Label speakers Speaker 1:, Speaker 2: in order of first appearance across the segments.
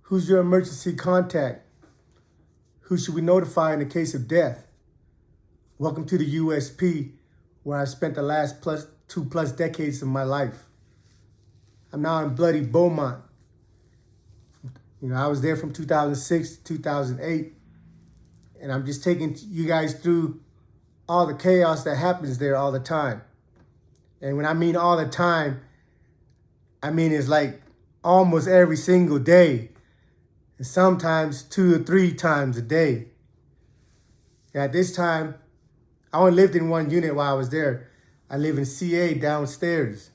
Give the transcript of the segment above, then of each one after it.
Speaker 1: Who's your emergency contact? Who should we notify in the case of death? Welcome to the USP, where I spent the last two plus decades of my life. I'm now in bloody Beaumont. I was there from 2006 to 2008, and I'm just taking you guys through all the chaos that happens there all the time. And when I mean all the time, I mean it's like almost every single day, and sometimes 2 or 3 times a day. And at this time, I only lived in one unit while I was there. I live in CA downstairs.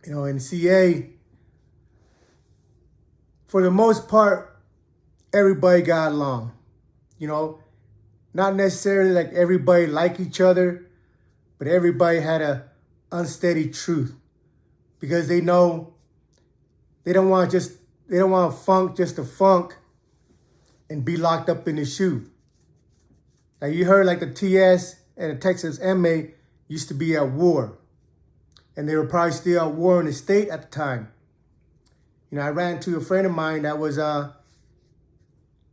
Speaker 1: In CA, for the most part, everybody got along. Not necessarily like everybody liked each other, but everybody had a unsteady truth, because they know they don't want to funk just to funk and be locked up in the shoe. Now you heard like the TS and the Texas MA used to be at war, and they were probably still at war in the state at the time. I ran into a friend of mine that was I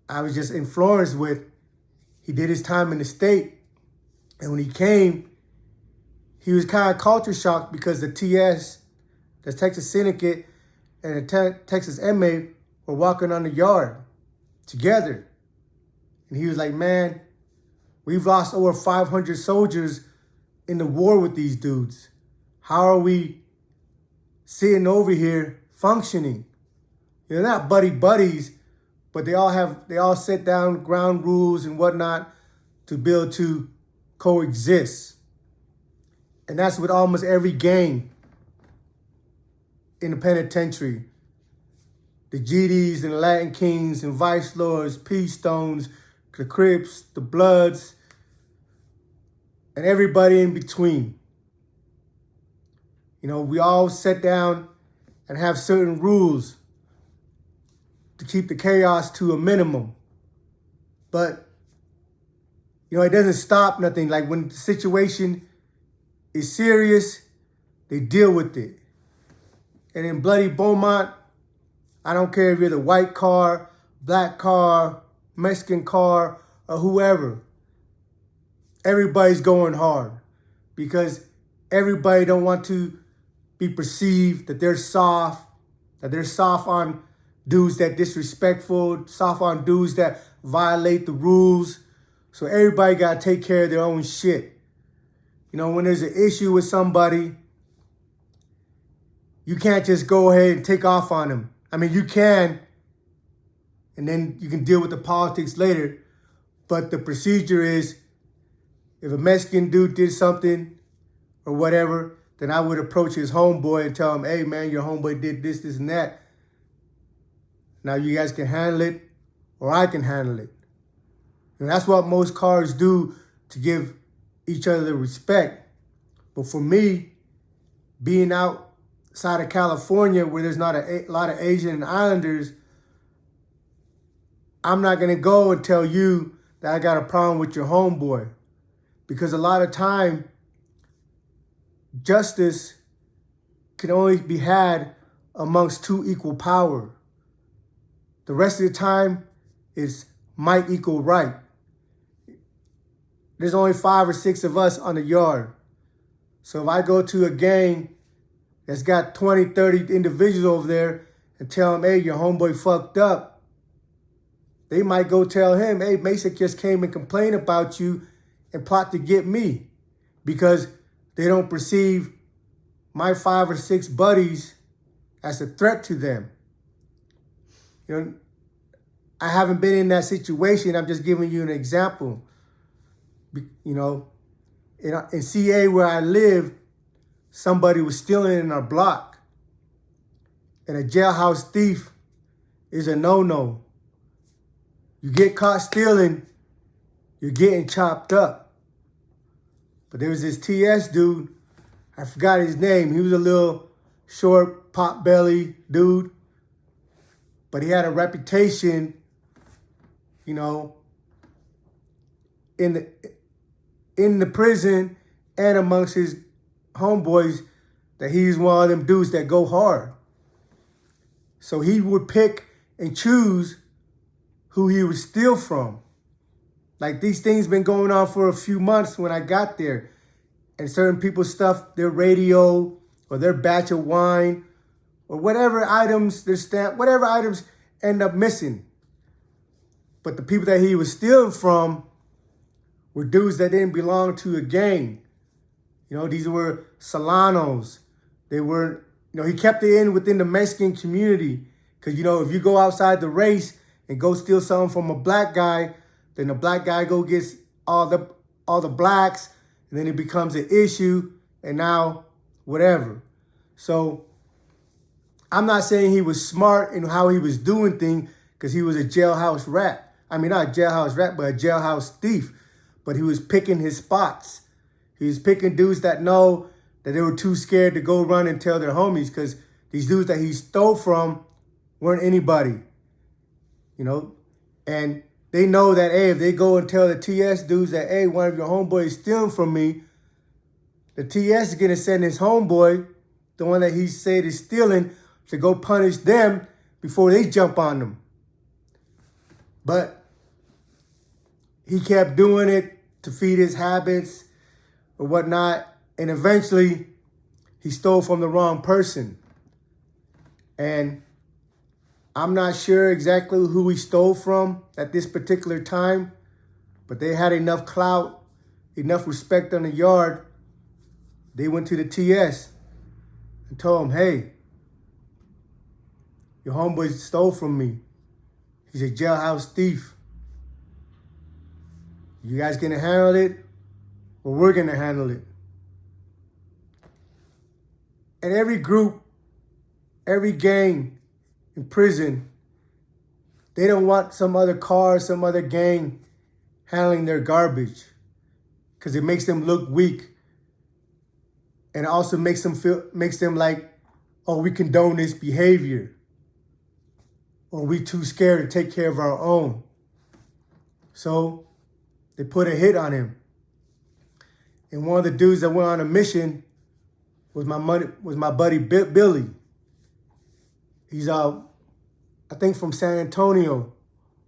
Speaker 1: was just influenced with. He did his time in the state, and when he came, he was kind of culture shocked because the TS, the Texas Syndicate, and the Texas MA were walking on the yard together. And he was like, man, we've lost over 500 soldiers in the war with these dudes. How are we sitting over here functioning? They're not buddies, but they all set down ground rules and whatnot to be able to coexist. And that's with almost every gang in the penitentiary. The GDs and the Latin Kings and Vice Lords, Peace Stones, the Crips, the Bloods, and everybody in between. We all sit down and have certain rules to keep the chaos to a minimum. But, it doesn't stop nothing. Like when the situation is serious, they deal with it. And in bloody Beaumont, I don't care if you're the white car, black car, Mexican car, or whoever. Everybody's going hard because everybody don't want to be perceived that they're soft on dudes that disrespectful, soft on dudes that violate the rules. So everybody got to take care of their own shit. When there's an issue with somebody, you can't just go ahead and take off on them. I mean, you can, and then you can deal with the politics later. But the procedure is, if a Mexican dude did something or whatever, then I would approach his homeboy and tell him, hey, man, your homeboy did this, and that. Now you guys can handle it, or I can handle it. And that's what most cars do to give each other the respect. But for me, being outside of California where there's not a lot of Asian and Islanders, I'm not going to go and tell you that I got a problem with your homeboy. Because a lot of time, justice can only be had amongst 2 equal power. The rest of the time is might equal right. There's only 5 or 6 of us on the yard. So if I go to a gang that's got 20, 30 individuals over there and tell them, hey, your homeboy fucked up, they might go tell him, hey, Mesa just came and complained about you and plot to get me, because they don't perceive my 5 or 6 buddies as a threat to them. I haven't been in that situation. I'm just giving you an example. In CA where I live, somebody was stealing in our block. And a jailhouse thief is a no-no. You get caught stealing, you're getting chopped up. But there was this TS dude, I forgot his name. He was a little short, pot-belly dude. But he had a reputation, in the prison and amongst his homeboys, that he's one of them dudes that go hard. So he would pick and choose who he would steal from. Like, these things been going on for a few months when I got there. And certain people stuffed their radio or their batch of wine or whatever items, their stamp, whatever items end up missing. But the people that he was stealing from were dudes that didn't belong to a gang. You know, these were Solanos. They were, he kept it in within the Mexican community. Because, if you go outside the race and go steal something from a black guy, then the black guy go gets all the blacks, and then it becomes an issue, and now whatever. So I'm not saying he was smart in how he was doing things, because he was a jailhouse rat. I mean, not a jailhouse rat, but a jailhouse thief. But he was picking his spots. He was picking dudes that know that they were too scared to go run and tell their homies, because these dudes that he stole from weren't anybody, and they know that, hey, if they go and tell the TS dudes that, hey, one of your homeboys is stealing from me, the TS is going to send his homeboy, the one that he said is stealing, to go punish them before they jump on them. But he kept doing it to feed his habits or whatnot, and eventually he stole from the wrong person. And I'm not sure exactly who he stole from at this particular time, but they had enough clout, enough respect on the yard. They went to the TS and told him, hey, your homeboy stole from me. He's a jailhouse thief. You guys gonna handle it, or we're gonna handle it? And every group, every gang in prison, they don't want some other car, some other gang handling their garbage, because it makes them look weak. And it also makes them like, oh, we condone this behavior, or we too scared to take care of our own. So they put a hit on him. And one of the dudes that went on a mission was my buddy Billy. He's I think from San Antonio,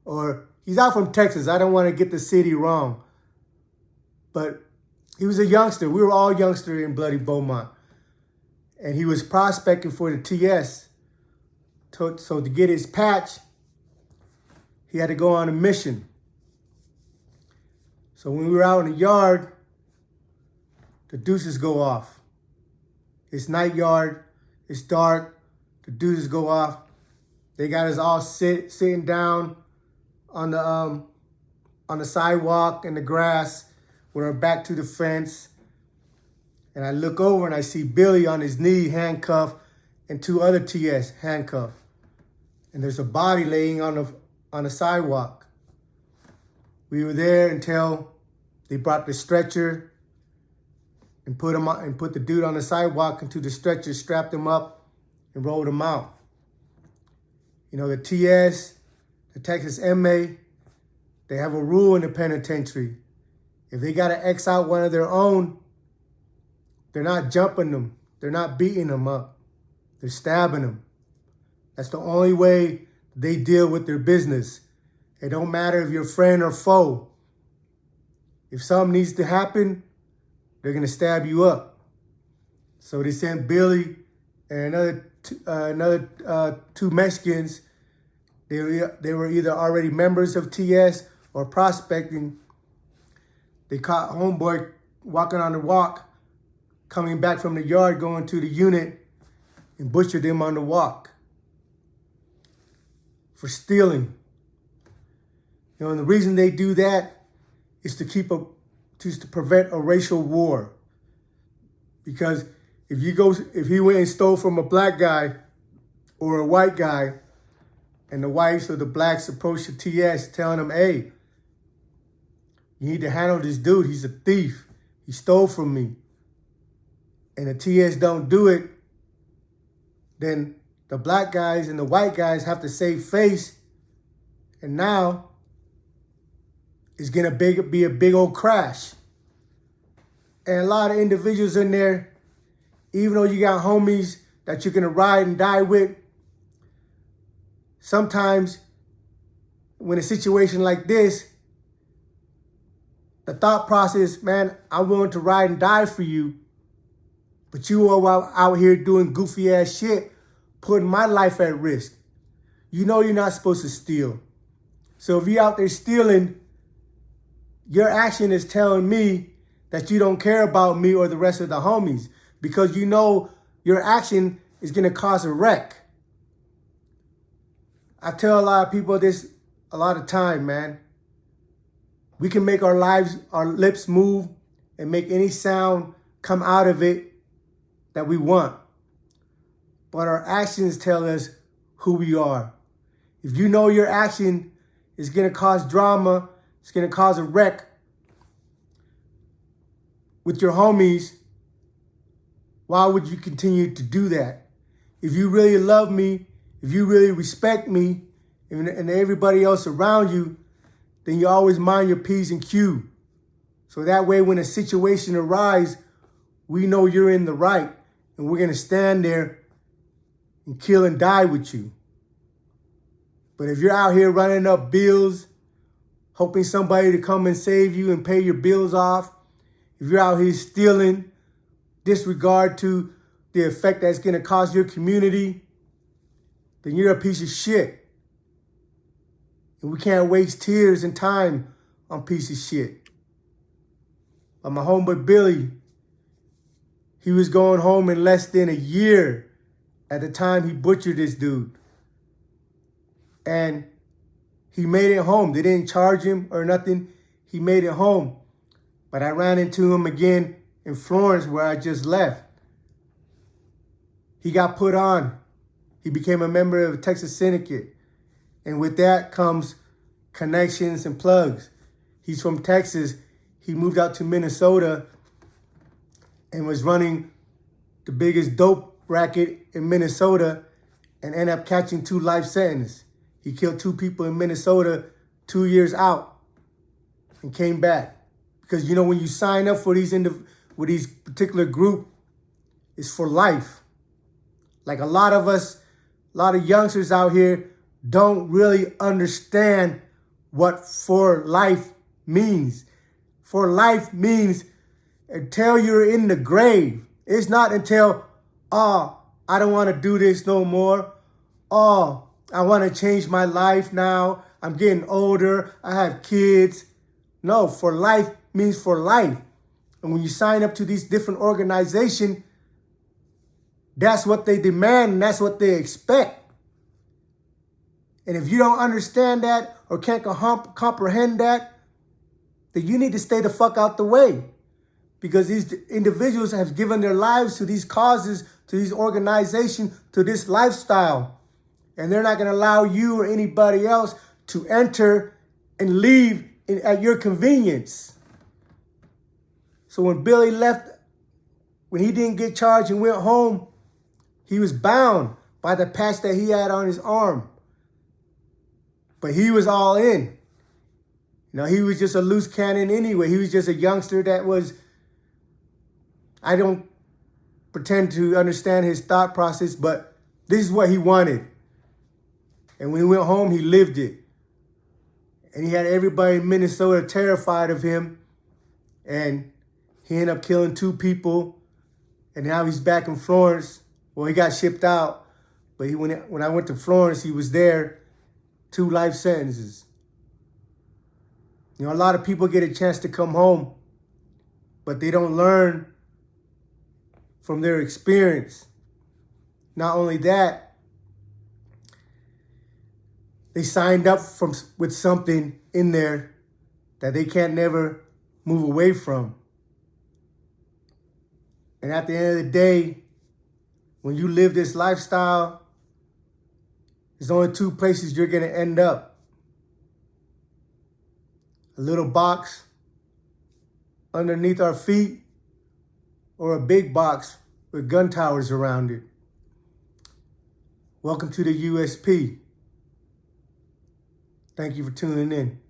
Speaker 1: or he's out from Texas. I don't want to get the city wrong. But he was a youngster. We were all youngsters in bloody Beaumont. And he was prospecting for the TS. So to get his patch, he had to go on a mission. So when we were out in the yard, the deuces go off. It's night yard. It's dark. The deuces go off. They got us all sitting down on the sidewalk in the grass with our back to the fence. And I look over and I see Billy on his knee handcuffed and two other TS handcuffed. And there's a body laying on the sidewalk. We were there until they brought the stretcher and put the dude on the sidewalk into the stretcher, strapped him up, and rolled him out. The TS, the Texas MA, they have a rule in the penitentiary. If they got to X out one of their own, they're not jumping them. They're not beating them up. They're stabbing them. That's the only way they deal with their business. It don't matter if you're friend or foe. If something needs to happen, they're going to stab you up. So they sent Billy and another two Mexicans. They were either already members of TS or prospecting. They caught homeboy walking on the walk, coming back from the yard, going to the unit, and butchered him on the walk for stealing. And the reason they do that is to prevent a racial war. Because if he went and stole from a black guy or a white guy, and the whites or the blacks approach the TS telling them, hey, you need to handle this dude. He's a thief. He stole from me. And the TS don't do it, then the black guys and the white guys have to save face. And now it's going to be a big old crash. And a lot of individuals in there, even though you got homies that you're going to ride and die with, sometimes when a situation like this, the thought process, man, I'm willing to ride and die for you, but you are out here doing goofy ass shit, putting my life at risk. You know you're not supposed to steal. So if you're out there stealing, your action is telling me that you don't care about me or the rest of the homies, because you know your action is going to cause a wreck. I tell a lot of people this a lot of time, man. We can make our lips move and make any sound come out of it that we want. But our actions tell us who we are. If you know your action is going to cause drama, it's going to cause a wreck with your homies, why would you continue to do that? If you really love me, if you really respect me and everybody else around you, then you always mind your P's and Q's. So that way when a situation arises, we know you're in the right and we're going to stand there and kill and die with you. But if you're out here running up bills, hoping somebody to come and save you and pay your bills off, if you're out here stealing, disregard to the effect that's going to cause your community, then you're a piece of shit. And we can't waste tears and time on piece of shit. But my homeboy Billy, he was going home in less than a year at the time he butchered this dude. And he made it home. They didn't charge him or nothing. He made it home. But I ran into him again in Florence where I just left. He got put on. He became a member of the Texas Syndicate. And with that comes connections and plugs. He's from Texas. He moved out to Minnesota and was running the biggest dope racket in Minnesota and ended up catching 2 life sentences. He killed 2 people in Minnesota 2 years out and came back. Because, you know, when you sign up for these particular group, it's for life. Like a lot of us, a lot of youngsters out here don't really understand what for life means. For life means until you're in the grave. It's not until, oh, I don't want to do this no more. Oh, I want to change my life now. I'm getting older. I have kids. No, for life means for life. And when you sign up to these different organizations, that's what they demand and that's what they expect. And if you don't understand that or can't comprehend that, then you need to stay the fuck out the way. Because these individuals have given their lives to these causes, to these organizations, to this lifestyle. And they're not going to allow you or anybody else to enter and leave at your convenience. So when Billy left, when he didn't get charged and went home, he was bound by the patch that he had on his arm. But he was all in. You know, he was just a loose cannon anyway. He was just a youngster that was, I don't pretend to understand his thought process, but this is what he wanted. And when he went home, he lived it. And he had everybody in Minnesota terrified of him. And he ended up killing 2 people. And now he's back in Florence. Well, he got shipped out. But when I went to Florence, he was there. 2 life sentences. You know, a lot of people get a chance to come home, but they don't learn from their experience. Not only that, they signed up with something in there that they can't never move away from. And at the end of the day, when you live this lifestyle, there's only 2 places you're going to end up. A little box underneath our feet or a big box with gun towers around it. Welcome to the USP. Thank you for tuning in.